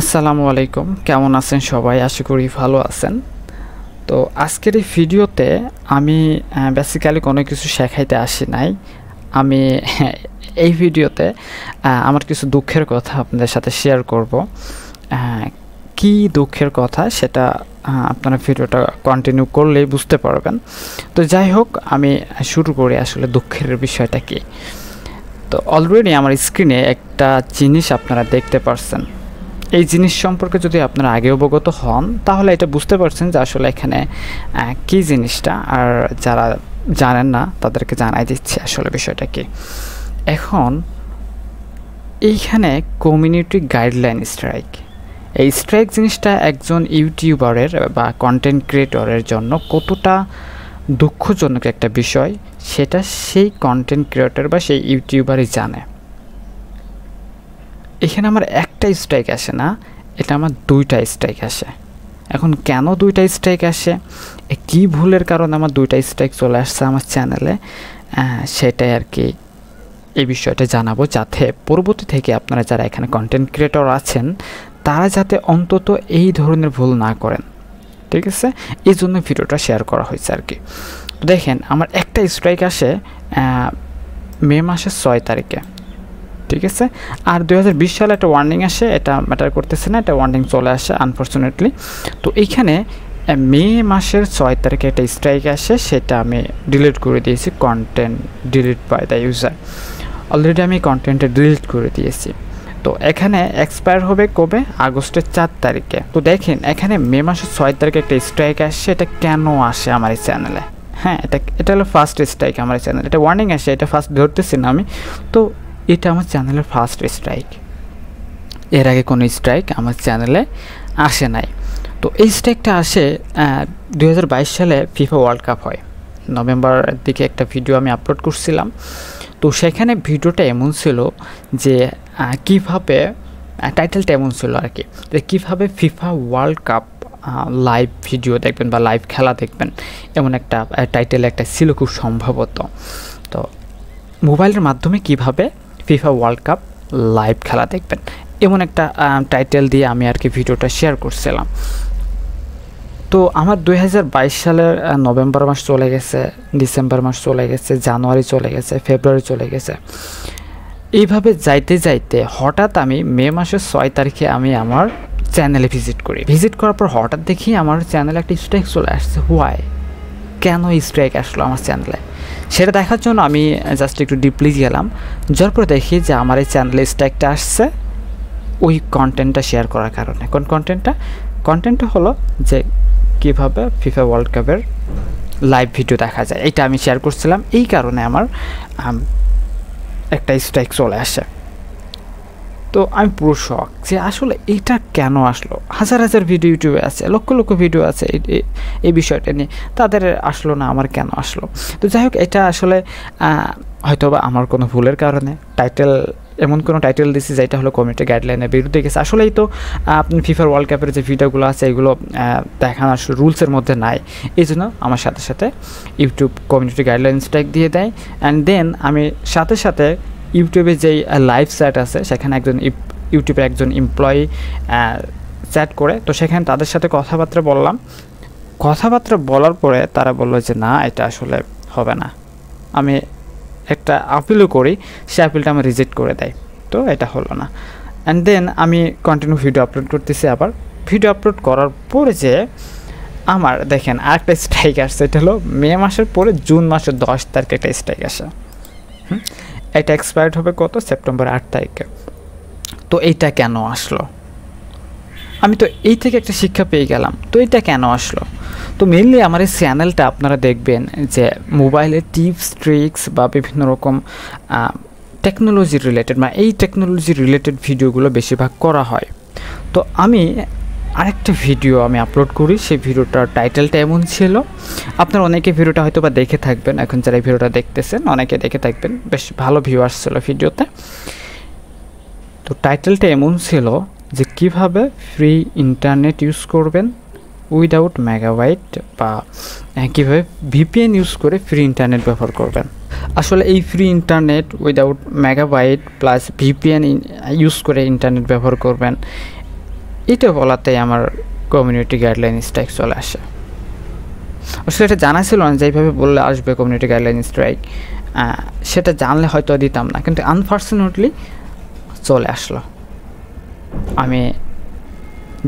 আসসালামু আলাইকুম, কেমন আছেন সবাই? আশা করি ভালো আছেন। তো আজকের এই ভিডিওতে আমি বেসিক্যালি কোনো কিছু শেখাইতে আসি নাই। আমি এই ভিডিওতে আমার কিছু দুঃখের কথা আপনাদের সাথে শেয়ার করব। কি দুঃখের কথা সেটা আপনারা ভিডিওটা কন্টিনিউ করলেই বুঝতে পারবেন। তো যাই হোক, আমি শুরু করি আসলে দুঃখের বিষয়টা কি। তো অলরেডি আমার স্ক্রিনে একটা জিনিস আপনারা দেখতে পারছেন। এই জিনিস সম্পর্কে যদি আপনারা আগে অবগত হন তাহলে এটা বুঝতে পারছেন যে আসলে এখানে কি জিনিসটা, আর যারা জানেন না তাদেরকে জানাই দিচ্ছি আসলে বিষয়টা কি। এখন এইখানে কমিউনিটি গাইডলাইন স্ট্রাইক, এই স্ট্রাইক জিনিসটা একজন ইউটিউবারের বা কন্টেন্ট ক্রিয়েটরের জন্য কতটা দুঃখজনক একটা বিষয় সেটা সেই কন্টেন্ট ক্রিয়েটর বা সেই ইউটিউবারই জানে। এখানে আমার একটা স্ট্রাইক আসে না, এটা আমার দুইটা স্ট্রাইক আসে। এখন কেন দুইটা স্ট্রাইক আসে, কী ভুলের কারণে আমার দুইটা স্ট্রাইক চলে আসছে আমার চ্যানেলে, সেটাই আর কি এই বিষয়টা জানাবো, যাতে পরবর্তী থেকে আপনারা যারা এখানে কন্টেন্ট ক্রিয়েটর আছেন তারা যাতে অন্তত এই ধরনের ভুল না করেন। ঠিক আছে, এই জন্য ভিডিওটা শেয়ার করা হয়েছে আর কি। দেখেন, আমার একটা স্ট্রাইক আসে মে মাসের 6 তারিখে। ঠিক আছে, আর 2020 সালে একটা ওয়ার্নিং আসে, এটা ম্যাটার করতেছে না, এটা ওয়ার্নিং চলে আসে আনফর্চুনেটলি। তো এইখানে মে মাসের 6 তারিখে একটা স্ট্রাইক আসে, সেটা আমি ডিলিট করে দিয়েছি, content delete by the user. Already আমি কন্টেন্টটা ডিলিট করে দিয়েছি। তো এখানে এক্সপায়ার হবে কবে? আগস্টের 4 তারিখে। তো দেখেন, এখানে মে মাসের 6 তারিখে একটা স্ট্রাইক আসছে, এটা কেন আসে আমার এই চ্যানেলে? হ্যাঁ, এটা হলো ফার্স্ট স্ট্রাইক আমার এই চ্যানেলে। এটা ওয়ার্নিং আসে, এটা ফার্স্ট ধরতেছি না আমি। তো এটা আমার চ্যানেলের ফার্স্ট স্ট্রাইক। এর আগে কোনো স্ট্রাইক আমার চ্যানেলে আসে নাই। তো এই স্ট্রাইকটা আসে 2022 সালে ফিফা ওয়ার্ল্ড কাপ হয়, নভেম্বরের দিকে একটা ভিডিও আমি আপলোড করছিলাম। তো সেখানে ভিডিওটা এমন ছিল যে কীভাবে, টাইটেলটা এমন ছিল আর কি, যে কীভাবে FIFA world cup live video দেখবেন বা লাইভ খেলা দেখবেন, এমন একটা টাইটেল একটা ছিল খুব সম্ভবত। তো মোবাইলের মাধ্যমে কিভাবে ফিফা ওয়ার্ল্ড কাপ লাইভ খেলা দেখবেন, এমন একটা টাইটেল দিয়ে আমি আর কি ভিডিওটা শেয়ার করছিলাম। তো আমার 2022 সালের নভেম্বর মাস চলে গেছে, ডিসেম্বর মাস চলে গেছে, জানুয়ারি চলে গেছে, ফেব্রুয়ারি চলে গেছে। এইভাবে যাইতে যাইতে হঠাৎ আমি মে মাসের 6 তারিখে আমি আমার চ্যানেলে ভিজিট করার পর হঠাৎ দেখি আমার চ্যানেলে একটা স্ট্রাইক চলে আসছে। হোয়াই, কেন স্ট্রাইক আসলো আমার চ্যানেলে, সেটা দেখার জন্য আমি জাস্ট একটু ডিপলি গেলাম। যার পরে দেখি যে আমার এই চ্যানেলে স্ট্রাইকটা আসছে ওই কন্টেন্টটা শেয়ার করার কারণে। কোন কন্টেন্টটা হলো যে কীভাবে ফিফা ওয়ার্ল্ড কাপের লাইভ ভিডিও দেখা যায়, এইটা আমি শেয়ার করছিলাম। এই কারণে আমার একটা স্ট্রাইক চলে আসে। তো আমি পুরো শক যে আসলে এইটা কেন আসলো। হাজার হাজার ভিডিও ইউটিউবে আছে, লক্ষ লক্ষ ভিডিও আছে এই বিষয়টা নিয়ে, তাদের আসলো না, আমার কেন আসলো? তো যাই হোক, এটা আসলে হয়তো বা আমার কোনো ভুলের কারণে টাইটেল, এমন কোনো টাইটেল দিয়েছি যেটা হলো কমিউনিটি গাইডলাইনের বিরুদ্ধে গেছে। আসলেই তো আপনি ফিফার ওয়ার্ল্ড কাপের যে ভিডিওগুলো আছে এগুলো দেখানো আসলে রুলসের মধ্যে নাই। এই জন্য আমার সাথে সাথে ইউটিউব কমিউনিটি গাইডলাইন স্ট্রাইক দিয়ে দেয়। অ্যান্ড দেন আমি সাথে সাথে ইউটিউবে যেই লাইভ চ্যাট আছে সেখানে ইউটিউবের একজন এমপ্লয়ি চ্যাট করে, তো সেখানে তাদের সাথে কথাবার্তা বলার পরে তারা বললো যে না, এটা আসলে হবে না। আমি একটা আপিলও করি, সে আপিলটা আমি রিজেক্ট করে দেয়, তো এটা হলো না। অ্যান্ড দেন আমি কন্টিনিউ ভিডিও আপলোড করতেছি। আবার ভিডিও আপলোড করার পরে যে আমার দেখেন আরেকটা স্ট্রাইক আসছে, এটা হলো মে মাসের পরে জুন মাসের 10 তারিখে একটা স্ট্রাইক আসে। এটা এক্সপায়ার্ড হবে কত? সেপ্টেম্বর 8 তারিখে। তো এইটা কেন আসলো? আমি তো এই থেকে একটা শিক্ষা পেয়ে গেলাম, তো এটা কেন আসলো? তো মেনলি আমার এই চ্যানেলটা আপনারা দেখবেন যে মোবাইলের টিপস ট্রিক্স বা বিভিন্ন রকম টেকনোলজি রিলেটেড বা এই টেকনোলজি রিলেটেড ভিডিওগুলো বেশিরভাগ করা হয়। তো আমি আরেকটা ভিডিও আমি আপলোড করি, সেই ভিডিওটার টাইটেলটা এমন ছিল, আপনারা অনেকে ভিডিওটা হয়তো বা দেখে থাকবেন, এখন যারা এই ভিডিওটা দেখতেছেন অনেকে দেখে থাকবেন, বেশ ভালো ভিউ আসছিল ভিডিওতে। তো টাইটেলটা এমন ছিল যে কিভাবে ফ্রি ইন্টারনেট ইউজ করবেন উইদাউট মেগাবাইট, বা কীভাবে ভিপিএন ইউজ করে ফ্রি ইন্টারনেট ব্যবহার করবেন। আসলে এই free internet without megabyte plus VPN use করে ইন্টারনেট ব্যবহার করবেন, এটা বলাতেই আমার কমিউনিটি গাইডলাইন স্ট্রাইক চলে আসে। আসলে এটা জানা ছিল না যেইভাবে বললে আসবে কমিউনিটি গাইডলাইন স্ট্রাইক, সেটা জানলে হয়তো দিতাম না, কিন্তু আনফর্চুনেটলি চলে আসলো। আমি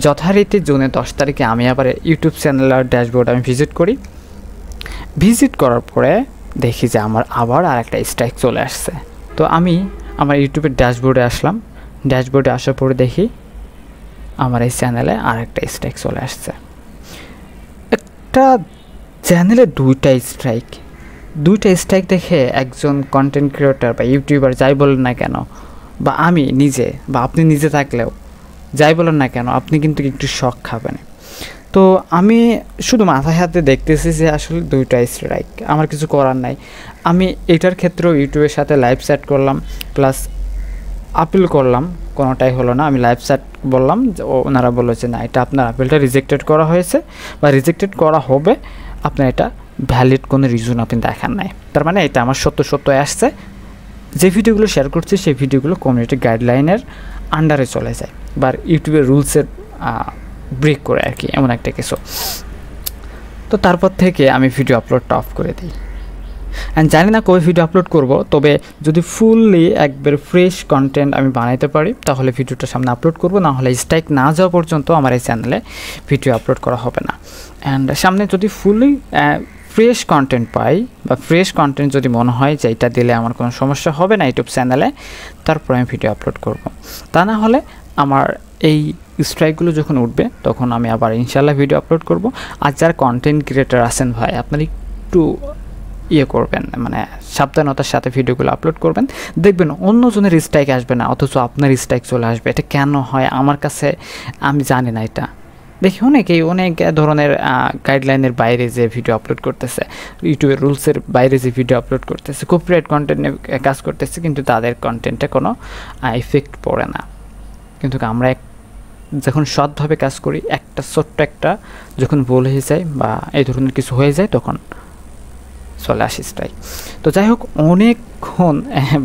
যথারীতি জুনের 10 তারিখে আমি আবার ইউটিউব চ্যানেলের ড্যাশবোর্ড আমি ভিজিট করি। ভিজিট করার পরে দেখি যে আমার আবার আরেকটা স্ট্রাইক চলে আসছে। তো আমি আমার ইউটিউবের ড্যাশবোর্ডে আসলাম। ড্যাশবোর্ডে আসার পরে দেখি আমার এই চ্যানেলে আরেকটা স্ট্রাইক চলে আসছে। একটা চ্যানেলে দুইটা স্ট্রাইক দেখে একজন কন্টেন্ট ক্রিয়েটর বা ইউটিউবার যাই বলেন না কেন, বা আমি নিজে বা আপনি নিজে থাকলেও যাই বলেন না কেন, আপনি কিন্তু একটু শক খাবেন। তো আমি শুধু মাথায় হাতে দেখতেছি যে আসলে দুইটা স্ট্রাইক, আমার কিছু করার নাই। আমি এটার ক্ষেত্রেও ইউটিউবের সাথে লাইভ চ্যাট করলাম, প্লাস আপিল করলাম, কোনোটাই হলো না। আমি লাইভ চ্যাট বললাম, ওনারা বললো যে না, এটা আপনার আপিলটা রিজেক্টেড করা হয়েছে বা রিজেক্টেড করা হবে, আপনার এটা ভ্যালিড কোনো রিজন আপনি দেখান নাই। তার মানে এটা আমার সত্য আসছে। যে ভিডিওগুলো শেয়ার করছি সেই ভিডিওগুলো কমিউনিটি গাইডলাইনের আন্ডারে চলে যায় বা ইউটিউবের রুলসের ব্রেক করে আর কি, এমন একটা কিছু। তো তারপর থেকে আমি ভিডিও আপলোডটা অফ করে দিই। অ্যান্ড জানি না কবে ভিডিও আপলোড করব, তবে যদি ফুললি একবার ফ্রেশ কন্টেন্ট আমি বানাইতে পারি তাহলে ভিডিওটা সামনে আপলোড করব, না হলে স্ট্রাইক না যাওয়া পর্যন্ত আমার এই চ্যানেলে ভিডিও আপলোড করা হবে না। অ্যান্ড সামনে যদি ফুললি ফ্রেশ কন্টেন্ট পাই বা ফ্রেশ কন্টেন্ট যদি মনে হয় যে এটা দিলে আমার কোনো সমস্যা হবে না ইউটিউব চ্যানেলে, তারপর আমি ভিডিও আপলোড করব। তা না হলে আমার এই স্ট্রাইকগুলো যখন উঠবে তখন আমি আবার ইনশাল্লাহ ভিডিও আপলোড করব। আর যারা কন্টেন্ট ক্রিয়েটার আছেন ভাই, আপনারা একটু করবেন, মানে সাবধানতার সাথে ভিডিওগুলো আপলোড করবেন, দেখবেন অন্যজনের স্ট্রাইক আসবে না, অথচ আপনার স্ট্রাইক চলে আসবে। এটা কেন হয় আমার কাছে আমি জানি না। এটা দেখি অনেক ধরনের গাইডলাইনের বাইরে যে ভিডিও আপলোড করতেছে, ইউটিউবের রুলসের বাইরে যে ভিডিও আপলোড করতেছে, কপিরাইট কন্টেন্টে কাজ করতেছে, কিন্তু তাদের কন্টেন্টে কোনো ইফেক্ট পড়ে না। কিন্তু আমরা যখন সৎভাবে কাজ করি, ছোট্ট একটা যখন ভুল হয়ে যায় বা এই ধরনের কিছু হয়ে যায়, তখন চলে আসি স্ট্রাইক। তো যাই হোক, অনেকক্ষণ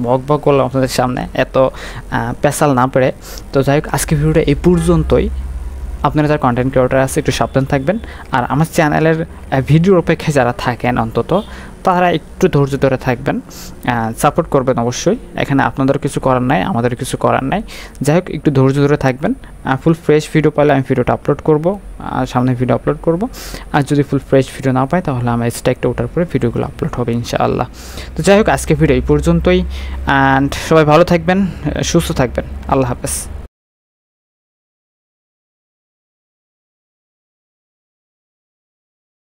বক করলাম আপনাদের সামনে, এত পেশাল না পেরে। তো যাই হোক, আজকে ভিডিওটা এই পর্যন্তই। আপনারা যারা কন্টেন্ট ক্রিয়েটর আছে একটু সাবধান থাকবেন, আর আমার চ্যানেলের ভিডিওর অপেক্ষায় যারা থাকেন অন্তত তারা একটু ধৈর্য ধরে থাকবেন, সাপোর্ট করবেন অবশ্যই। এখানে আপনাদেরও কিছু করার নাই, আমাদের কিছু করার নাই। যাই হোক, একটু ধৈর্য ধরে থাকবেন। ফুল ফ্রেশ ভিডিও পাইলে আমি ভিডিওটা আপলোড করব, সামনে ভিডিও আপলোড করব। আর যদি ফুল ফ্রেশ ভিডিও না পাই তাহলে আমার স্ট্রাইকটা ওঠার পরে ভিডিওগুলো আপলোড হবে ইনশাআল্লাহ। তো যাই হোক, আজকে ভিডিও এই পর্যন্তই। অ্যান্ড সবাই ভালো থাকবেন, সুস্থ থাকবেন। আল্লাহ হাফেজ।